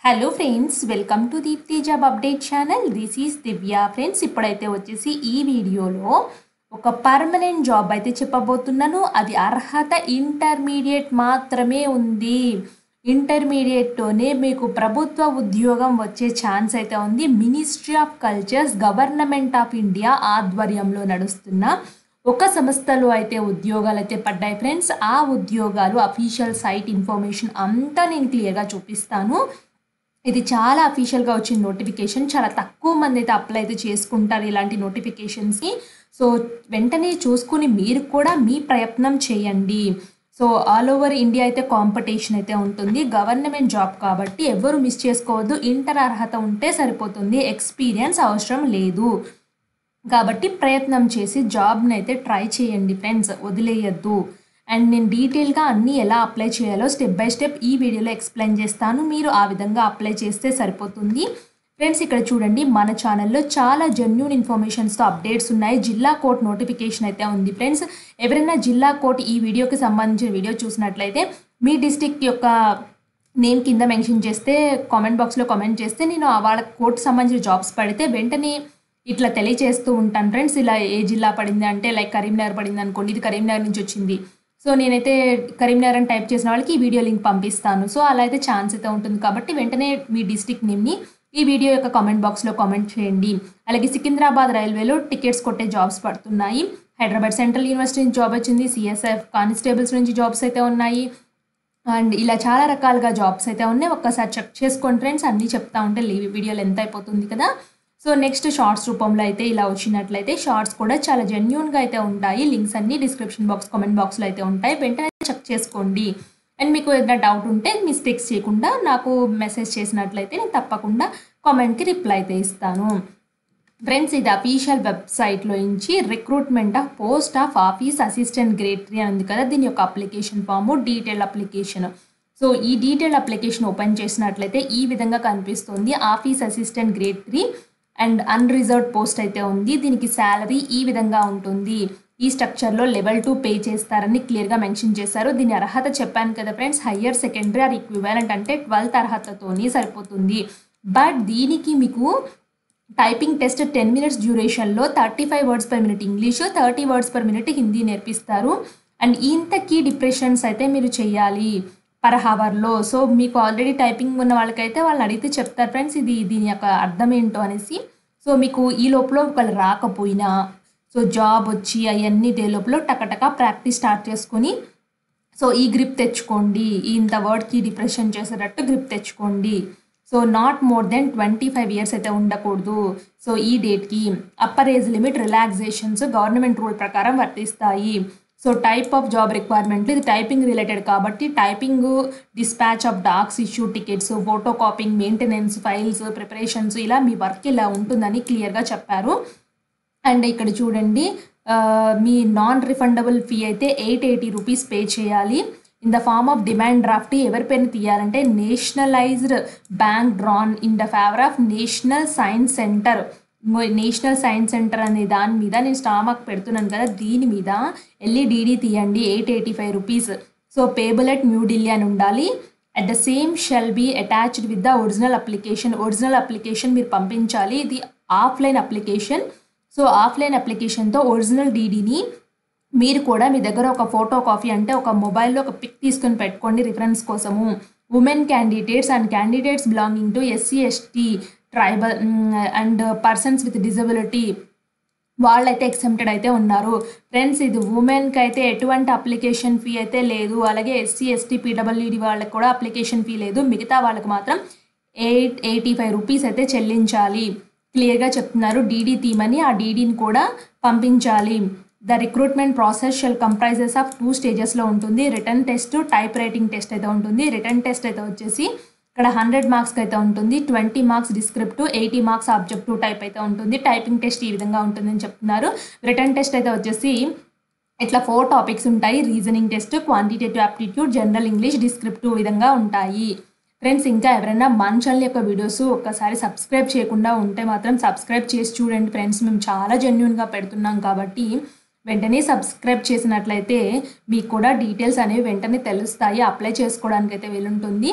Hello friends, welcome to Deepti job update channel. This is Divya. Friends, ఇప్పుడైతే వచ్చేసి ఈ వీడియోలో ఒక పర్మనెంట్ జాబ్ అయితే చెప్పబోతున్నాను. అది అర్హత ఇంటర్మీడియట్ మాత్రమే ఉంది. ఇంటర్మీడియట్తోనే మీకు ప్రభుత్వ ఉద్యోగం వచ్చే ఛాన్స్ అయితే ఉంది. Ministry of cultures, government of India ఆధ్వర్యంలో నడుస్తున్న ఒక సంస్థలో అయితే ఉద్యోగాలు అయితే పడ్డాయి ఫ్రెండ్స్. ఆ ఉద్యోగాలు అఫీషియల్ సైట్ ఇన్ఫర్మేషన్ అంతా నేను క్లియర్గా చూపిస్తాను. ఇది చాలా అఫీషియల్గా వచ్చిన నోటిఫికేషన్. చాలా తక్కువ మంది అయితే అప్లై అయితే చేసుకుంటారు ఇలాంటి నోటిఫికేషన్స్కి. సో వెంటనే చూసుకుని మీరు కూడా మీ ప్రయత్నం చేయండి. సో ఆల్ ఓవర్ ఇండియా అయితే కాంపిటీషన్ అయితే ఉంటుంది. గవర్నమెంట్ జాబ్ కాబట్టి ఎవరు మిస్ చేసుకోవద్దు. ఇంటర్ అర్హత ఉంటే సరిపోతుంది, ఎక్స్పీరియన్స్ అవసరం లేదు. కాబట్టి ప్రయత్నం చేసి జాబ్ని అయితే ట్రై చేయండి ఫ్రెండ్స్, వదిలేయద్దు. అండ్ నేను డీటెయిల్గా అన్నీ ఎలా అప్లై చేయాలో స్టెప్ బై స్టెప్ ఈ వీడియోలో ఎక్స్ప్లెయిన్ చేస్తాను. మీరు ఆ విధంగా అప్లై చేస్తే సరిపోతుంది. ఫ్రెండ్స్, ఇక్కడ చూడండి, మన ఛానల్లో చాలా జెన్యూన్ ఇన్ఫర్మేషన్స్తో అప్డేట్స్ ఉన్నాయి. జిల్లా కోర్ట్ నోటిఫికేషన్ అయితే ఉంది ఫ్రెండ్స్. ఎవరైనా జిల్లా కోర్ట్ ఈ వీడియోకి సంబంధించిన వీడియో చూసినట్లయితే మీ డిస్ట్రిక్ట్ యొక్క నేమ్ కింద మెన్షన్ చేస్తే కామెంట్ బాక్స్లో కామెంట్ చేస్తే నేను వాళ్ళ కోర్టు సంబంధించిన జాబ్స్ పడితే వెంటనే ఇట్లా తెలియజేస్తూ ఉంటాను ఫ్రెండ్స్. ఇలా ఏ జిల్లా పడింది అంటే లైక్ కరీంనగర్ పడింది అనుకోండి, ఇది కరీంనగర్ నుంచి వచ్చింది. సో నేనైతే కరీంనగర్ అని టైప్ చేసిన వాళ్ళకి ఈ వీడియో లింక్ పంపిస్తాను. సో అలా అయితే ఛాన్స్ అయితే ఉంటుంది. కాబట్టి వెంటనే మీ డిస్ట్రిక్ట్ నేమ్ని ఈ వీడియో యొక్క కామెంట్ బాక్స్లో కామెంట్ చేయండి. అలాగే సికింద్రాబాద్ రైల్వేలో టికెట్స్ కొట్టే జాబ్స్ పడుతున్నాయి. హైదరాబాద్ సెంట్రల్ యూనివర్సిటీ నుంచి జాబ్ వచ్చింది. సిఎస్ఎఫ్ కానిస్టేబుల్స్ నుంచి జాబ్స్ అయితే ఉన్నాయి. అండ్ ఇలా చాలా రకాలుగా జాబ్స్ అయితే ఉన్నాయి. ఒక్కసారి చెక్ చేసుకోండి ఫ్రెండ్స్. అన్నీ చెప్తా ఉంటే వీడియోలు ఎంత అయిపోతుంది కదా. సో నెక్స్ట్ షార్ట్స్ రూపంలో అయితే ఇలా వచ్చినట్లయితే షార్ట్స్ కూడా చాలా జెన్యూన్గా అయితే ఉంటాయి. లింక్స్ అన్ని డిస్క్రిప్షన్ బాక్స్, కామెంట్ బాక్స్లో అయితే ఉంటాయి. వెంటనే చెక్ చేసుకోండి. అండ్ మీకు ఏదైనా డౌట్ ఉంటే మిస్టేక్స్ చేయకుండా నాకు మెసేజ్ చేసినట్లయితే నేను తప్పకుండా కామెంట్కి రిప్లై అయితే ఇస్తాను. ఫ్రెండ్స్, ఇది అఫీషియల్ వెబ్సైట్లో నుంచి recruitment of post of office assistant grade 3 అని ఉంది కదా, దీని యొక్క application form, detail application. So ఈ డీటెయిల్ అప్లికేషన్ ఓపెన్ చేసినట్లయితే ఈ విధంగా కనిపిస్తుంది. Office assistant grade 3 and unreserved post అయితే ఉంది. దీనికి శాలరీ ఈ విధంగా ఉంటుంది. ఈ స్ట్రక్చర్లో లెవెల్ 2 పే చేస్తారని క్లియర్గా మెన్షన్ చేశారు. దీని అర్హత చెప్పాను కదా friends, higher secondary are equivalent అంటే 12th అర్హతతోని సరిపోతుంది. బట్ దీనికి మీకు typing test 10 minutes డ్యూరేషన్లో 35 words per minute English, 30 words per minute Hindi నేర్పిస్తారు. అండ్ ఇంత కీ డిప్రెషన్స్ అయితే మీరు చేయాలి పర్ హవర్లో. సో మీకు ఆల్రెడీ టైపింగ్ ఉన్న వాళ్ళకైతే వాళ్ళని అడిగితే చెప్తారు ఫ్రెండ్స్ దీని యొక్క అర్థం ఏంటో అనేసి. సో మీకు ఈ లోపల ఒకళ్ళు రాకపోయినా సో జాబ్ వచ్చి అవన్నీ డే లోపల టకటక ప్రాక్టీస్ స్టార్ట్ చేసుకొని సో ఈ గ్రిప్ తెచ్చుకోండి. ఇంత వర్డ్కి డిప్రెషన్ చేసేటట్టు గ్రిప్ తెచ్చుకోండి. So not more than 25 years అయితే ఉండకూడదు. సో ఈ డేట్కి upper age limit relaxations government rule ప్రకారం వర్తిస్తాయి. సో టైప్ ఆఫ్ జాబ్ రిక్వైర్మెంట్లు, ఇది టైపింగ్ రిలేటెడ్ కాబట్టి typing, dispatch of docs, issue tickets, photo copying, maintenance, files, preparations, ఇలా మీ వర్క్ ఇలా ఉంటుందని క్లియర్గా చెప్పారు. అండ్ ఇక్కడ చూడండి, మీ నాన్ రిఫండబుల్ ఫీ అయితే 880 rupees పే చేయాలి. In the form of demand draft ఎవరి పేరుని తీయాలంటే nationalised bank drawn in the favour of national science centre. National science centre అనే దాని మీద నేను స్టామక్ పెడుతున్నాను కదా, దీని మీద ఎల్ఈడిడి తీయండి 885 rupees. So payable at New Delhi అని ఉండాలి. At the same shall be attached with the original application. Original application మీరు పంపించాలి. ఇది offline application. So offline అప్లికేషన్తో original డీడీని మీరు కూడా మీ దగ్గర ఒక ఫోటో కాపీ అంటే ఒక మొబైల్లో ఒక పిక్ తీసుకొని పెట్టుకోండి రిఫరెన్స్ కోసము. Women candidates and candidates belonging to SC, ST, tribal and persons with disability వాళ్ళైతే ఎక్సెంప్టెడ్ అయితే ఉన్నారు. ఫ్రెండ్స్, ఇది ఉమెన్కి అయితే ఎటువంటి అప్లికేషన్ ఫీ అయితే లేదు. అలాగే ఎస్సీ, ఎస్టీ, పీడబ్ల్యూడి వాళ్ళకి కూడా అప్లికేషన్ ఫీ లేదు. మిగతా వాళ్ళకి మాత్రం 885 rupees అయితే చెల్లించాలి. క్లియర్గా చెప్తున్నారు. డీడీ తీమని ఆ డీడీని కూడా పంపించాలి. The recruitment process shall comprises of 2 stagesలో ఉంటుంది. Written test, type writing test అయితే ఉంటుంది. రిటర్న్ టెస్ట్ అయితే వచ్చేసి ఇక్కడ 100 marks అయితే ఉంటుంది. 20 marks descriptive, 80 marks objective type అయితే ఉంటుంది. టైపింగ్ టెస్ట్ ఈ విధంగా ఉంటుందని చెప్తున్నారు. రిటర్న్ టెస్ట్ అయితే వచ్చేసి ఇట్లా 4 topics ఉంటాయి. Reasoning test, quantitative aptitude, general English, descriptive విధంగా ఉంటాయి. ఫ్రెండ్స్, ఇంకా ఎవరైనా మన ఛానల్ యొక్క వీడియోస్ ఒక్కసారి సబ్స్క్రైబ్ చేయకుండా ఉంటే మాత్రం సబ్స్క్రైబ్ చేసి చూడండి ఫ్రెండ్స్. మేము చాలా జెన్యూన్గా పెడుతున్నాం కాబట్టి వెంటనే సబ్స్క్రైబ్ చేసినట్లయితే మీకు కూడా డీటెయిల్స్ అనేవి వెంటనే తెలుస్తాయి. అప్లై చేసుకోవడానికి అయితే వీలుంటుంది.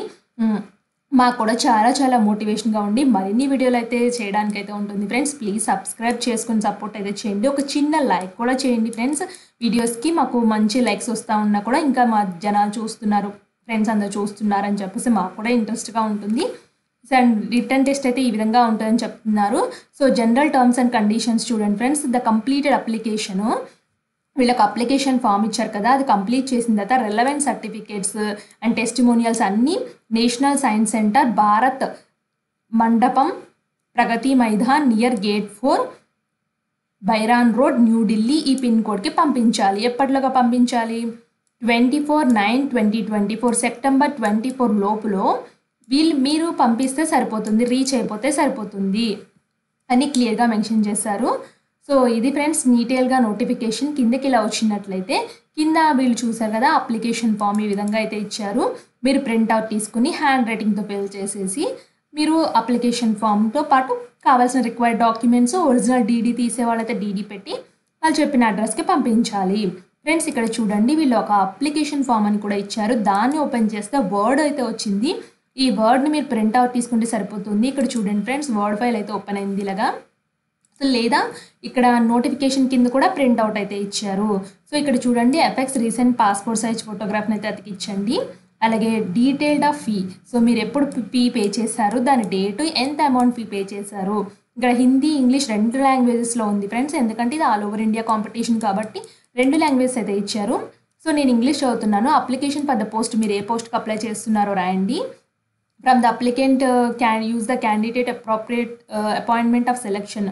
మాకు కూడా చాలా చాలా మోటివేషన్గా ఉండి మరిన్ని వీడియోలు అయితే చేయడానికైతే ఉంటుంది ఫ్రెండ్స్. ప్లీజ్ సబ్స్క్రైబ్ చేసుకొని సపోర్ట్ అయితే చేయండి. ఒక చిన్న లైక్ కూడా చేయండి ఫ్రెండ్స్. వీడియోస్కి మాకు మంచి లైక్స్ వస్తూ ఉన్నా కూడా ఇంకా మా జనాలు చూస్తున్నారు, ఫ్రెండ్స్ అందరు చూస్తున్నారని చెప్పేసి మాకు కూడా ఇంట్రెస్ట్గా ఉంటుంది. అండ్ రిటర్న్ టెస్ట్ అయితే ఈ విధంగా ఉంటుందని చెప్తున్నారు. So general terms and conditions చూడండి ఫ్రెండ్స్. ద కంప్లీటెడ్ అప్లికేషను, వీళ్ళకి అప్లికేషన్ ఫామ్ ఇచ్చారు కదా, అది కంప్లీట్ చేసిన తర్వాత రెలవెంట్ సర్టిఫికేట్స్ అండ్ టెస్టిమోనియల్స్ అన్నీ నేషనల్ సైన్స్ సెంటర్, భారత్ మండపం, ప్రగతి Maidan near gate 4, Byron road, New Delhi ఈ పిన్ కోడ్కి పంపించాలి. ఎప్పటిలోగా పంపించాలి? 24/9/2024 సెప్టెంబర్ 24 లోపులో మీరు పంపిస్తే సరిపోతుంది, రీచ్ అయిపోతే సరిపోతుంది అని క్లియర్గా మెన్షన్ చేశారు. సో ఇది ఫ్రెండ్స్ డీటెయిల్గా నోటిఫికేషన్. కిందకి ఇలా వచ్చినట్లయితే కింద వీళ్ళు చూసారు కదా అప్లికేషన్ ఫామ్ ఈ విధంగా అయితే ఇచ్చారు. మీరు ప్రింట్అవుట్ తీసుకుని హ్యాండ్ రైటింగ్తో ఫిల్ చేసేసి మీరు అప్లికేషన్ ఫామ్తో పాటు కావాల్సిన రిక్వైర్డ్ డాక్యుమెంట్స్, ఒరిజినల్ డీడీ తీసే వాళ్ళైతే డీడీ పెట్టి వాళ్ళు చెప్పిన అడ్రస్కి పంపించాలి. ఫ్రెండ్స్ ఇక్కడ చూడండి వీళ్ళు ఒక అప్లికేషన్ ఫామ్ అని కూడా ఇచ్చారు. దాన్ని ఓపెన్ చేస్తే వర్డ్ అయితే వచ్చింది. ఈ వర్డ్ని మీరు ప్రింట్అవుట్ తీసుకుంటే సరిపోతుంది. ఇక్కడ చూడండి ఫ్రెండ్స్ వర్డ్ ఫైల్ అయితే ఓపెన్ అయింది ఇలాగా. సో లేదా ఇక్కడ నోటిఫికేషన్ కింద కూడా ప్రింట్అవుట్ అయితే ఇచ్చారు. సో ఇక్కడ చూడండి ఎఫెక్స్ రీసెంట్ పాస్పోర్ట్ సైజ్ ఫోటోగ్రాఫ్ని అయితే అతికించండి. అలాగే డీటెయిల్డ్ ఆఫ్ ఫీ, సో మీరు ఎప్పుడు ఫీ పే చేశారు, దాని డేటు, ఎంత అమౌంట్ ఫీ పే చేశారు. ఇక్కడ హిందీ ఇంగ్లీష్ 2 లాంగ్వేజెస్లో ఉంది ఫ్రెండ్స్, ఎందుకంటే ఇది ఆల్ ఓవర్ ఇండియా కాంపిటీషన్ కాబట్టి 2 లాంగ్వేజెస్ అయితే ఇచ్చారు. సో నేను ఇంగ్లీష్ చదువుతున్నాను. అప్లికేషన్ ఫర్ ద పోస్ట్, మీరు ఏ పోస్ట్కి అప్లై చేస్తున్నారో రాయండి. From the applicant can use the candidate appropriate appointment of selection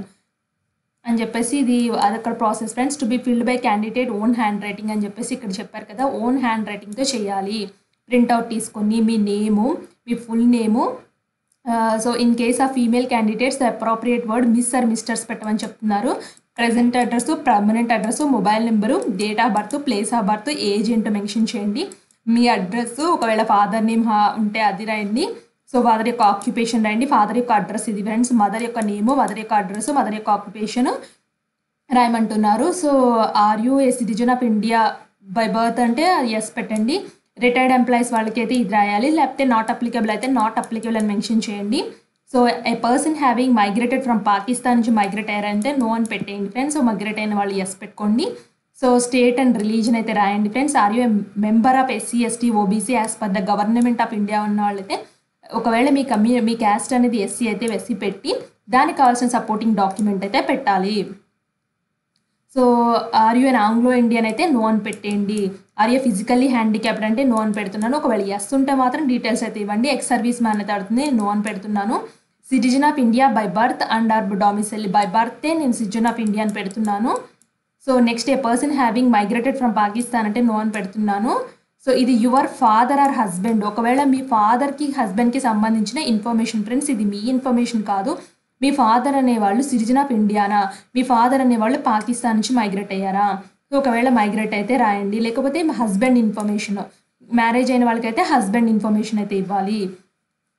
అని చెప్పేసి ఇది అదొక process friends. To be filled by candidate own hand writing అని చెప్పేసి ఇక్కడ చెప్పారు కదా, ఓన్ హ్యాండ్ రైటింగ్తో చేయాలి. ప్రింట్అవుట్ తీసుకొని మీ నేము, మీ full name, so in case of female candidates the appropriate word miss or Mrs పెట్టమని చెప్తున్నారు. Present address, permanent address, mobile number, date of birth, place of birth, age ఏంటో mention చేయండి. మీ address, ఒకవేళ father name ఉంటే అది రాయండి. సో ఫాదర్ యొక్క ఆక్యుపేషన్ రాయండి. ఫాదర్ యొక్క అడ్రస్ ఇది ఫ్రెండ్స్. మదర్ యొక్క నేము, మదర్ యొక్క అడ్రస్, మదర్ యొక్క ఆక్యుపేషన్ రాయమంటున్నారు. So are you A citizen of India by birth అంటే ఎస్ పెట్టండి. రిటైర్డ్ ఎంప్లాయీస్ వాళ్ళకి అయితే ఇది రాయాలి, లేకపోతే నాట్ అప్లికబుల్ అయితే నాట్ అప్లికబుల్ అని మెన్షన్ చేయండి. So A person having migrated from Pakistan నుంచి మైగ్రేట్ అయ్యారంటే నో అని పెట్టేయండి ఫ్రెండ్స్. సో మైగ్రేట్ అయిన వాళ్ళు ఎస్ పెట్టుకోండి. సో స్టేట్ అండ్ రిలీజన్ అయితే రాయండి friends. Are you member of SC ST OBC as per the government of India ఉన్న వాళ్ళైతే, ఒకవేళ మీ క్యాస్ట్ అనేది SC అయితే SC పెట్టి దానికి కావాల్సిన సపోర్టింగ్ డాక్యుమెంట్ అయితే పెట్టాలి. So are you an Anglo Indian అయితే నో అని పెట్టేయండి. ఆర్ యూ ఫిజికల్లీ హ్యాండిక్యాప్డ్ అంటే నో అని పెడుతున్నాను. ఒకవేళ ఎస్ ఉంటే మాత్రం డీటెయిల్స్ అయితే ఇవ్వండి. ఎక్స్ సర్వీస్ మ్యాన్ అయితే అడుగుతుంది, నో అని పెడుతున్నాను. Citizen of India by birth and or domicile, by బర్తే నేను సిటిజన్ ఆఫ్ ఇండియా అని పెడుతున్నాను. So next a person having migrated from Pakistan అంటే నో అని పెడుతున్నాను. సో ఇది యువర్ ఫాదర్ ఆర్ హస్బెండ్, ఒకవేళ మీ ఫాదర్కి హస్బెండ్కి సంబంధించిన ఇన్ఫర్మేషన్ ఫ్రెండ్స్, ఇది మీ ఇన్ఫర్మేషన్ కాదు. మీ ఫాదర్ అనేవాళ్ళు citizen of Indiana, me father అనేవాళ్ళు పాకిస్తాన్ నుంచి మైగ్రేట్ అయ్యారా. సో ఒకవేళ మైగ్రేట్ అయితే రాయండి, లేకపోతే హస్బెండ్ ఇన్ఫర్మేషన్, మ్యారేజ్ అయిన వాళ్ళకైతే హస్బెండ్ ఇన్ఫర్మేషన్ అయితే ఇవ్వాలి.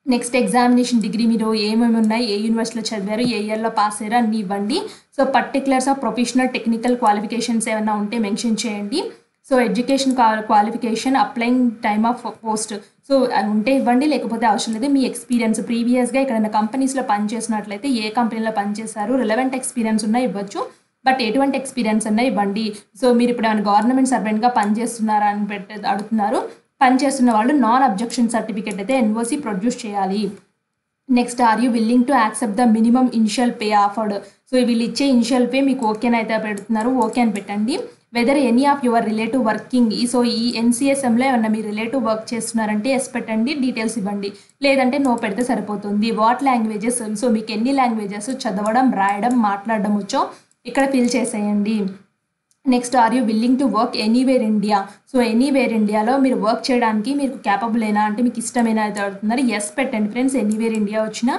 నెక్స్ట్ ఎగ్జామినేషన్ డిగ్రీ మీరు ఏమేమి ఉన్నాయి, ఏ యూనివర్సిటీలో చదివారు, ఏ ఇయర్లో పాస్ అయ్యారు అన్నీ ఇవ్వండి. So particulars of professional technical qualifications ఏమైనా ఉంటే మెన్షన్ చేయండి. So education qualification, applying time of post, so అది ఉంటే ఇవ్వండి, లేకపోతే అవసరం లేదు. మీ ఎక్స్పీరియన్స్ ప్రీవియస్గా ఎక్కడైనా కంపెనీస్లో పనిచేసినట్లయితే ఏ కంపెనీలో పనిచేశారు, రిలవెంట్ ఎక్స్పీరియన్స్ ఉన్నా ఇవ్వచ్చు, బట్ ఎటువంటి ఎక్స్పీరియన్స్ అన్నా ఇవ్వండి. సో మీరు ఇప్పుడు ఏమైనా గవర్నమెంట్ సర్వెంట్గా పనిచేస్తున్నారా అని అడుగుతున్నారు. పనిచేస్తున్న వాళ్ళు నాన్ అబ్జెక్షన్ సర్టిఫికేట్ అయితే NOC ప్రొడ్యూస్ చేయాలి. Next are you willing to accept the minimum initial pay offered, so వీళ్ళు ఇచ్చే ఇనిషియల్ పే మీకు ఓకేనైతే పెడుతున్నారు, ఓకే అని పెట్టండి. Weather any of your relative working, so ఈ NCSMలో ఏమన్నా మీ రిలేటివ్ వర్క్ చేస్తున్నారంటే ఎస్ పెట్టండి, డీటెయిల్స్ ఇవ్వండి, లేదంటే నో పెడితే సరిపోతుంది. వాట్ లాంగ్వేజెస్, సో మీకు ఎన్ని లాంగ్వేజెస్ చదవడం, రాయడం, మాట్లాడడం వచ్చో ఇక్కడ ఫిల్ చేసేయండి. Next are you willing to work anywhere India, so anywhere ఇండియాలో మీరు వర్క్ చేయడానికి మీకు క్యాపబుల్ అయినా అంటే మీకు ఇష్టమైనా అయితే అడుగుతున్నారు, ఎస్ పెట్టండి ఫ్రెండ్స్. ఎనీవేర్ ఇండియా వచ్చినా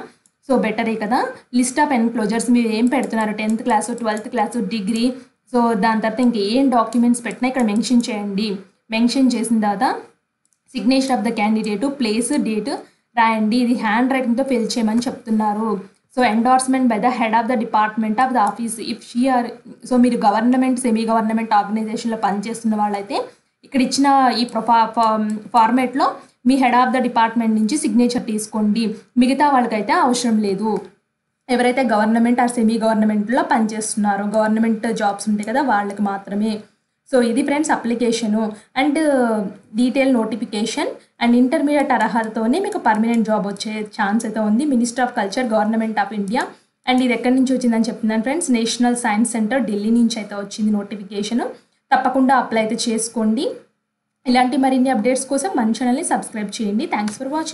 సో బెటరే కదా. లిస్ట్ ఆఫ్ ఎన్క్లోజర్స్ మీరు ఏం పెడుతున్నారు, 10th class 12th class degree, so దాని తర్వాత ఇంకా ఏం డాక్యుమెంట్స్ పెట్టినా ఇక్కడ మెన్షన్ చేయండి. మెన్షన్ చేసిన తర్వాత signature of the candidate, place, date రాయండి. ఇది హ్యాండ్ రైటింగ్తో ఫిల్ చేయమని చెప్తున్నారు. So endorsement by the head of the department of the office if she or, so మీరు గవర్నమెంట్ సెమీ గవర్నమెంట్ ఆర్గనైజేషన్లో పనిచేస్తున్న వాళ్ళైతే ఇక్కడ ఇచ్చిన ఈ ఫార్మేట్లో మీ హెడ్ ఆఫ్ ద డిపార్ట్మెంట్ నుంచి సిగ్నేచర్ తీసుకోండి. మిగతా వాళ్ళకైతే అవసరం లేదు. ఎవరైతే గవర్నమెంట్ ఆర్ సెమీ గవర్నమెంట్లో పనిచేస్తున్నారో, గవర్నమెంట్ జాబ్స్ ఉంటాయి కదా వాళ్ళకి మాత్రమే. సో ఇది friends application and detail notification and intermediate అర్హతతోనే మీకు పర్మనెంట్ జాబ్ వచ్చే ఛాన్స్ అయితే ఉంది. Minister of culture, government of India. And ఇది ఎక్కడి నుంచి వచ్చిందని చెప్తున్నాను friends, national science centre Delhi నుంచి అయితే వచ్చింది నోటిఫికేషను. తప్పకుండా అప్లై అయితే చేసుకోండి. ఇలాంటి మరిన్ని అప్డేట్స్ కోసం మన ఛానల్ని సబ్స్క్రైబ్ చేయండి. Thanks for watching.